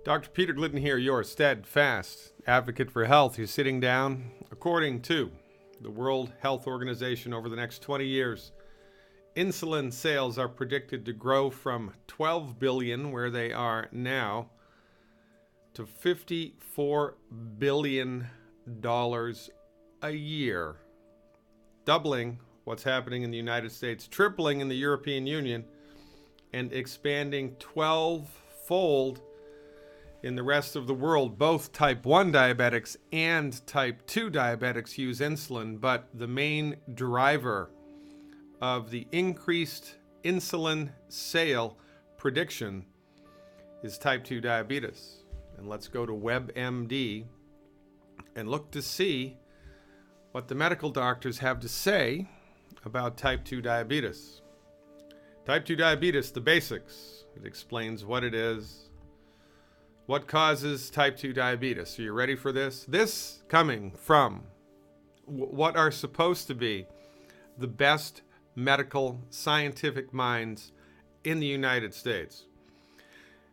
Dr. Peter Glidden here, your steadfast advocate for health. You're sitting down. According to the World Health Organization, over the next 20 years, insulin sales are predicted to grow from 12 billion, where they are now, to $54 billion a year, doubling what's happening in the United States, tripling in the European Union, and expanding 12-fold in the rest of the world. Both type 1 diabetics and type 2 diabetics use insulin, but the main driver of the increased insulin sale prediction is type 2 diabetes. And let's go to WebMD and look to see what the medical doctors have to say about type 2 diabetes. Type 2 diabetes, the basics. It explains what it is, what causes type 2 diabetes. Are you ready for this? This coming from what are supposed to be the best medical scientific minds in the United States.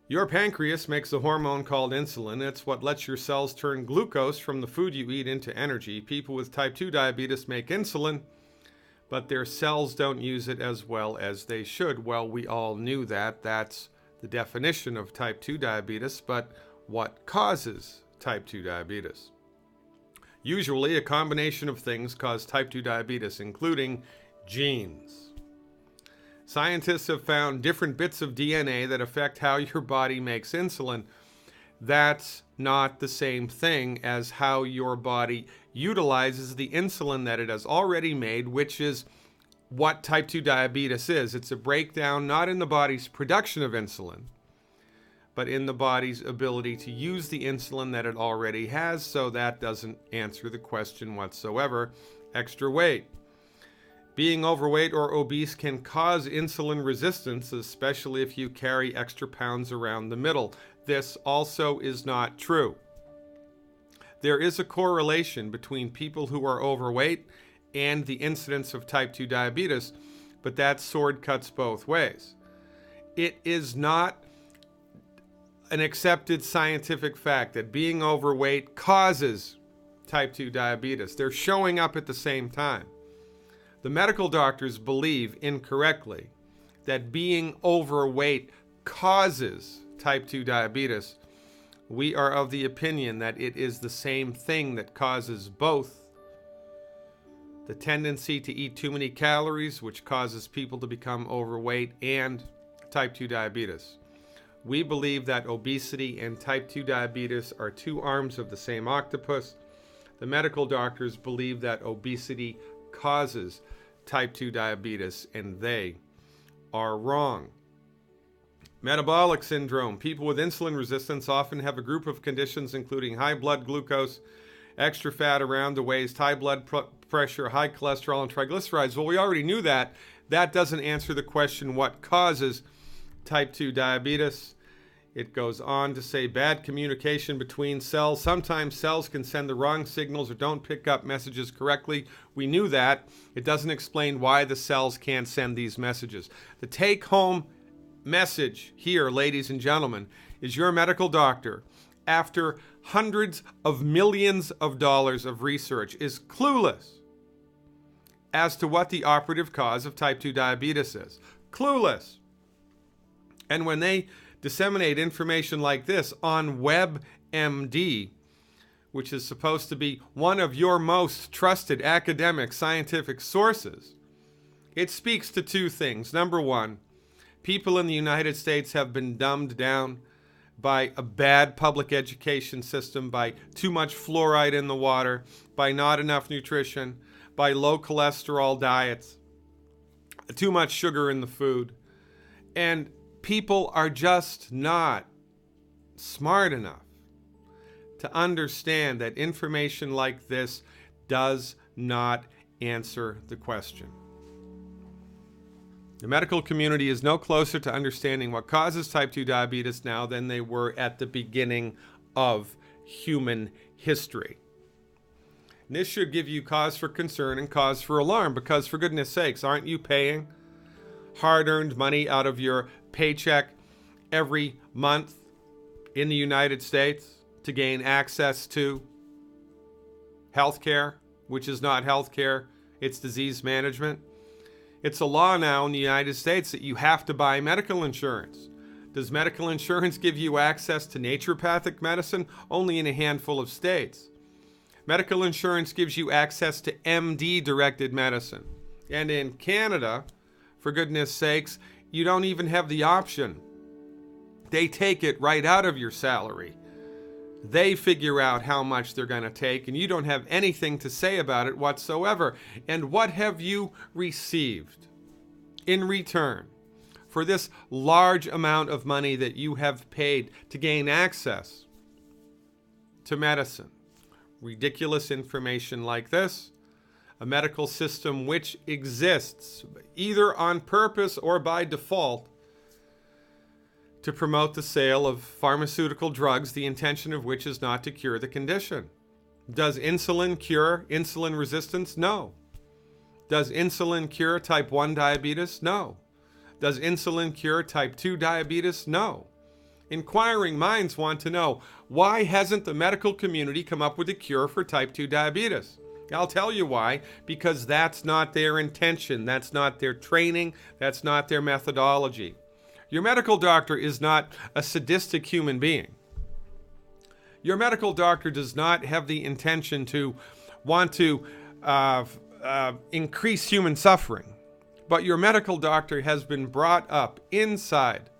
Your pancreas makes a hormone called insulin. It's what lets your cells turn glucose from the food you eat into energy. People with type 2 diabetes make insulin, but their cells don't use it as well as they should. Well, we all knew that. That's the definition of type 2 diabetes, but what causes type 2 diabetes? Usually, a combination of things cause type 2 diabetes, including genes. Scientists have found different bits of DNA that affect how your body makes insulin. That's not the same thing as how your body utilizes the insulin that it has already made, which is what type 2 diabetes is. It's a breakdown not in the body's production of insulin, but in the body's ability to use the insulin that it already has, so that doesn't answer the question whatsoever. Extra weight. Being overweight or obese can cause insulin resistance, especially if you carry extra pounds around the middle. This also is not true. There is a correlation between people who are overweight and the incidence of type 2 diabetes, but that sword cuts both ways. It is not an accepted scientific fact that being overweight causes type 2 diabetes. They're showing up at the same time. The medical doctors believe incorrectly that being overweight causes type 2 diabetes. We are of the opinion that it is the same thing that causes both. The tendency to eat too many calories, which causes people to become overweight, and type 2 diabetes. We believe that obesity and type 2 diabetes are two arms of the same octopus. The medical doctors believe that obesity causes type 2 diabetes, and they are wrong. Metabolic syndrome. People with insulin resistance often have a group of conditions including high blood glucose, extra fat around the waist, high blood pressure, high cholesterol, and triglycerides. Well, we already knew that. That doesn't answer the question, what causes type 2 diabetes? It goes on to say bad communication between cells. Sometimes cells can send the wrong signals or don't pick up messages correctly. We knew that. It doesn't explain why the cells can't send these messages. The take-home message here, ladies and gentlemen, is your medical doctor, after hundreds of millions of dollars of research, is clueless as to what the operative cause of type 2 diabetes is. Clueless. And when they disseminate information like this on WebMD, which is supposed to be one of your most trusted academic scientific sources, it speaks to two things. Number one, people in the United States have been dumbed down by a bad public education system, by too much fluoride in the water, by not enough nutrition, by low cholesterol diets, too much sugar in the food. And people are just not smart enough to understand that information like this does not answer the question. The medical community is no closer to understanding what causes type 2 diabetes now than they were at the beginning of human history. And this should give you cause for concern and cause for alarm, because for goodness sakes, aren't you paying hard-earned money out of your paycheck every month in the United States to gain access to healthcare, which is not healthcare, it's disease management. It's a law now in the United States that you have to buy medical insurance. Does medical insurance give you access to naturopathic medicine? Only in a handful of states. Medical insurance gives you access to MD-directed medicine. And in Canada, for goodness sakes, you don't even have the option. They take it right out of your salary. They figure out how much they're going to take, and you don't have anything to say about it whatsoever. And what have you received in return for this large amount of money that you have paid to gain access to medicine? Ridiculous information like this. A medical system which exists either on purpose or by default to promote the sale of pharmaceutical drugs, the intention of which is not to cure the condition. Does insulin cure insulin resistance? No. Does insulin cure type 1 diabetes? No. Does insulin cure type 2 diabetes? No. Inquiring minds want to know, why hasn't the medical community come up with a cure for type 2 diabetes? I'll tell you why. Because that's not their intention. That's not their training. That's not their methodology. Your medical doctor is not a sadistic human being. Your medical doctor does not have the intention to want to increase human suffering. But your medical doctor has been brought up inside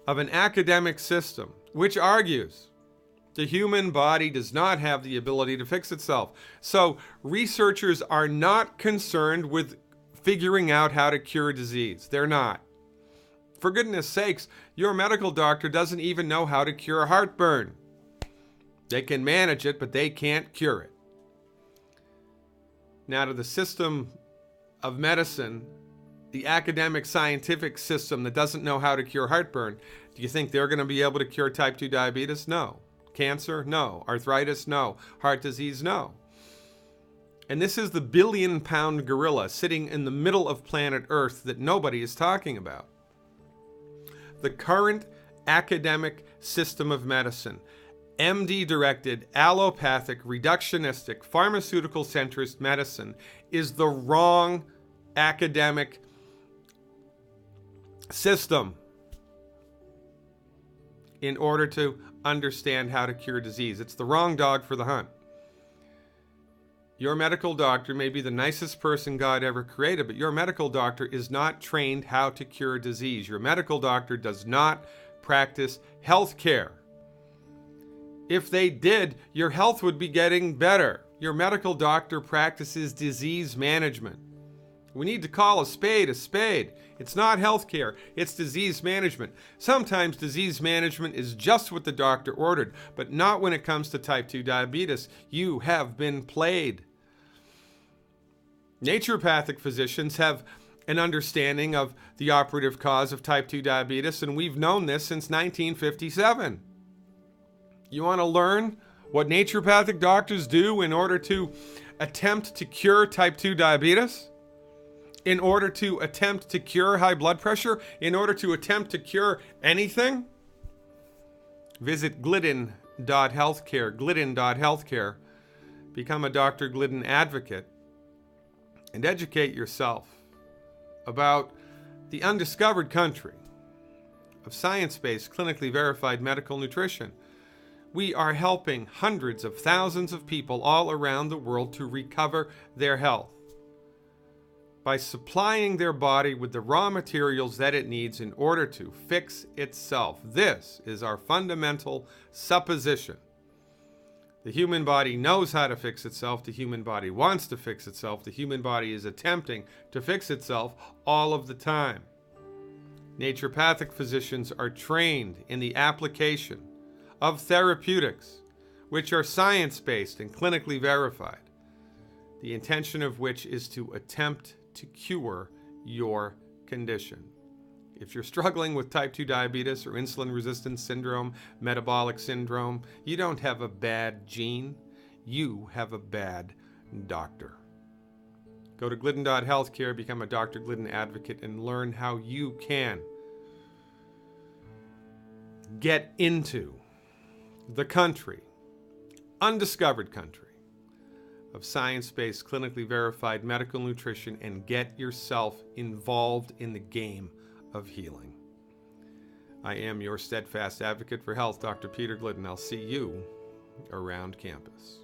of an academic system which argues the human body does not have the ability to fix itself. So researchers are not concerned with figuring out how to cure disease. They're not. For goodness sakes, your medical doctor doesn't even know how to cure heartburn. They can manage it, but they can't cure it. Now, to the system of medicine, the academic scientific system that doesn't know how to cure heartburn, do you think they're going to be able to cure type 2 diabetes? No. Cancer? No. Arthritis? No. Heart disease? No. And this is the billion-pound gorilla sitting in the middle of planet Earth that nobody is talking about. The current academic system of medicine, MD-directed, allopathic, reductionistic, pharmaceutical-centrist medicine, is the wrong academic system in order to understand how to cure disease. It's the wrong dog for the hunt. Your medical doctor may be the nicest person God ever created, but your medical doctor is not trained how to cure disease. Your medical doctor does not practice health care. If they did, your health would be getting better. Your medical doctor practices disease management. We need to call a spade a spade. It's not health care, it's disease management. Sometimes disease management is just what the doctor ordered, but not when it comes to type 2 diabetes. You have been played. Naturopathic physicians have an understanding of the operative cause of type 2 diabetes, and we've known this since 1957. You want to learn what naturopathic doctors do in order to attempt to cure type 2 diabetes? In order to attempt to cure high blood pressure? In order to attempt to cure anything? Visit glidden.healthcare, glidden.healthcare. Become a Dr. Glidden advocate and educate yourself about the undiscovered country of science-based, clinically verified medical nutrition. We are helping hundreds of thousands of people all around the world to recover their health by supplying their body with the raw materials that it needs in order to fix itself. This is our fundamental supposition. The human body knows how to fix itself. The human body wants to fix itself. The human body is attempting to fix itself all of the time. Naturopathic physicians are trained in the application of therapeutics, which are science-based and clinically verified, the intention of which is to attempt to cure your condition. If you're struggling with type 2 diabetes or insulin resistance syndrome, metabolic syndrome, you don't have a bad gene, you have a bad doctor. Go to glidden.healthcare, become a Dr. Glidden advocate, and learn how you can Get into the country, undiscovered country, of science-based, clinically verified medical nutrition and get yourself involved in the game of healing. I am your steadfast advocate for health, Dr. Peter Glidden. I'll see you around campus.